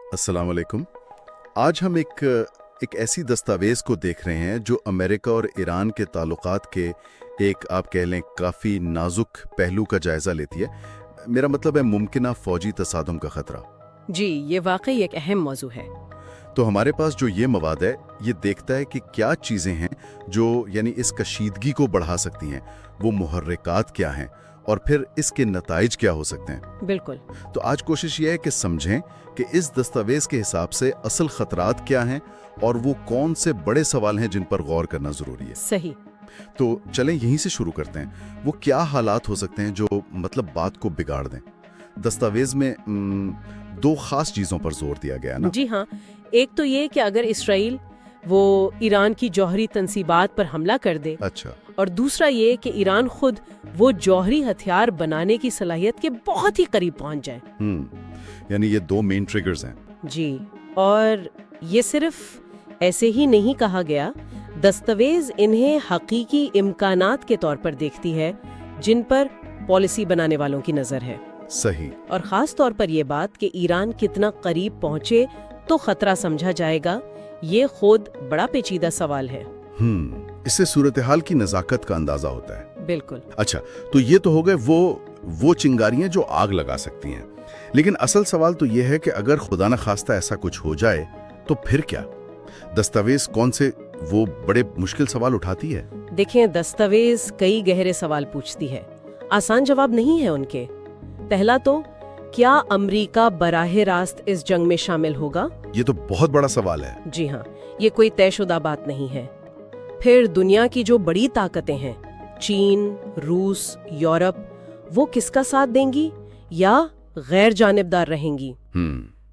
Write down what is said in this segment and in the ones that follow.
अस्सलाम वालेकुम। आज हम एक ऐसी दस्तावेज़ को देख रहे हैं जो अमेरिका और ईरान के ताल्लुकात के एक आप कह लें काफ़ी नाजुक पहलू का जायज़ा लेती है। मेरा मतलब है मुमकिना फ़ौजी तसादुम का ख़तरा। जी, ये वाकई एक अहम मौजू है। तो हमारे पास जो ये मवाद है ये देखता है कि क्या चीज़ें हैं जो यानी इस कशीदगी को बढ़ा सकती हैं, वो मुहर्रिकात क्या हैं और फिर इसके नताइज क्या हो सकते हैं। बिल्कुल। तो आज कोशिश ये है कि समझें कि इस दस्तावेज़ के हिसाब से असल खतरात क्या हैं और वो कौन से बड़े सवाल हैं जिन पर गौर करना ज़रूरी है। सही। तो चलें यहीं से शुरू करते हैं। वो क्या हालात हो सकते हैं जो मतलब बात को बिगाड़ दें। दस्तावेज़ में दो खास चीज़ों पर जोर दिया गया ना। जी हाँ, एक तो ये कि अगर इसराइल वो ईरान की जौहरी तंसीबात पर हमला कर दे, अच्छा, और दूसरा ये कि ईरान खुद वो जौहरी हथियार बनाने की सलाहियत के बहुत ही करीब पहुंच जाए। यानी ये दो मेन ट्रिगर्स हैं। जी, और ये सिर्फ ऐसे ही नहीं कहा गया, दस्तावेज इन्हें हकीकी इम्कानात के तौर पर देखती है जिन पर पॉलिसी बनाने वालों की नजर है। सही। और खास तौर पर यह बात कि ईरान कितना करीब पहुंचे तो खतरा समझा जाएगा, ये खुद बड़ा पेचीदा सवाल है। इससे सूरत हाल की नज़ाकत का अंदाजा होता है। बिल्कुल। अच्छा, तो ये तो हो गए वो चिंगारियां जो आग लगा सकती हैं, लेकिन असल सवाल तो ये है कि अगर खुदा न खास्ता ऐसा कुछ हो जाए तो फिर क्या। दस्तावेज कौन से वो बड़े मुश्किल सवाल उठाती है। देखें, दस्तावेज कई गहरे सवाल पूछती है, आसान जवाब नहीं है उनके। पहला तो, क्या अमेरिका बराह रास्त इस जंग में शामिल होगा? ये तो बहुत बड़ा सवाल है। जी हाँ, ये कोई तयशुदा बात नहीं है। फिर दुनिया की जो बड़ी ताकतें हैं, चीन, रूस, यूरोप, वो किसका साथ देंगी या गैर जानिबदार रहेंगी?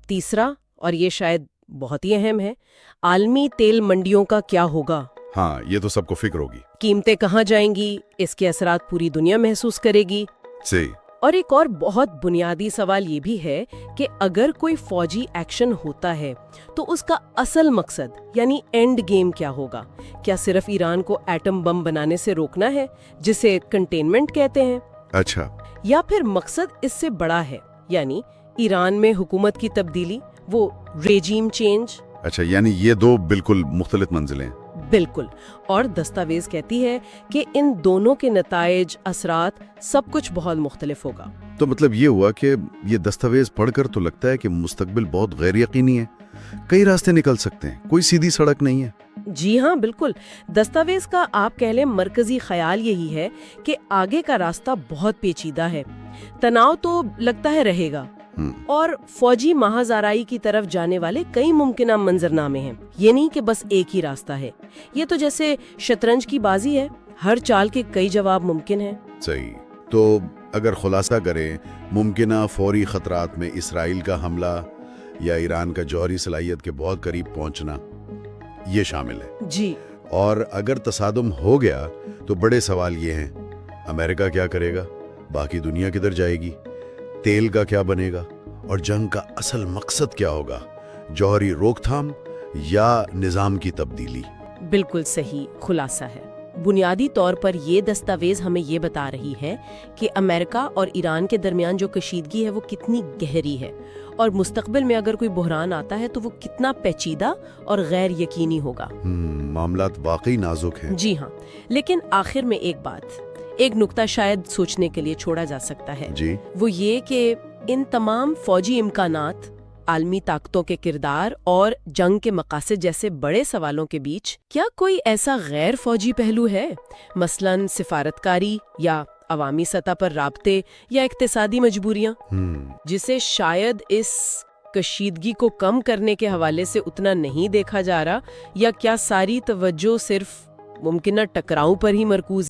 तीसरा, और ये शायद बहुत ही अहम है, आलमी तेल मंडियों का क्या होगा? हाँ, ये तो सबको फिक्र होगी। कीमतें कहाँ जाएंगी? इसके असरात पूरी दुनिया महसूस करेगी। सही। और एक और बहुत बुनियादी सवाल ये भी है कि अगर कोई फौजी एक्शन होता है तो उसका असल मकसद यानी एंड गेम क्या होगा? क्या सिर्फ ईरान को एटम बम बनाने से रोकना है, जिसे कंटेनमेंट कहते हैं? अच्छा। या फिर मकसद इससे बड़ा है, यानी ईरान में हुकूमत की तब्दीली, वो रेजीम चेंज? अच्छा, यानी ये दो बिल्कुल मुख्तलिफ मंजिलें। बिल्कुल। और दस्तावेज कहती है कि इन दोनों के नताइज, असरात, सब कुछ बहुत मुख्तलिफ होगा। तो मतलब ये हुआ कि ये दस्तावेज पढ़कर तो लगता है कि मुस्तकबिल बहुत गैर यकीनी है। कई रास्ते निकल सकते हैं, कोई सीधी सड़क नहीं है। जी हाँ, बिल्कुल। दस्तावेज का आप कह लें मरकजी ख्याल यही है कि आगे का रास्ता बहुत पेचीदा है। तनाव तो लगता है रहेगा, और फौजी महाजाराई की तरफ जाने वाले कई मुमकिना मंजरनामे हैं। ये नहीं कि बस एक ही रास्ता है। ये तो जैसे शतरंज की बाजी है, हर चाल के कई जवाब मुमकिन हैं। सही। तो अगर खुलासा करें, मुमकिना फौरी खतरात में इसराइल का हमला या ईरान का जौहरी सलाहियत के बहुत करीब पहुंचना, ये शामिल है। जी। और अगर तसादुम हो गया तो बड़े सवाल ये हैं, अमेरिका क्या करेगा, बाकी दुनिया किधर जाएगी, तेल का क्या बनेगा, और जंग का असल मकसद क्या होगा, जौहरी रोकथाम या निजाम की तब्दीली। बिल्कुल सही खुलासा है। बुनियादी तौर पर ये दस्तावेज हमें ये बता रही है कि अमेरिका और ईरान के दरमियान जो कशीदगी है वो कितनी गहरी है, और मुस्तकबिल में अगर कोई बहरान आता है तो वो कितना पेचीदा और गैर यकीनी होगा। मामलात वाकई नाजुक हैं। जी हाँ, लेकिन आखिर में एक नुक्ता शायद सोचने के लिए छोड़ा जा सकता है जी। वो ये कि इन तमाम फौजी इम्कानात, आलमी ताकतों के किरदार और जंग के मकासद जैसे बड़े सवालों के बीच क्या कोई ऐसा गैर फौजी पहलू है, मसलन सिफारतकारी या अवामी सतह पर राब्ते या इक्तिसादी मजबूरियां, जिसे शायद इस कशीदगी को कम करने के हवाले से उतना नहीं देखा जा रहा, या क्या सारी तवज्जो सिर्फ मुमकिन टकराव पर ही मरकूज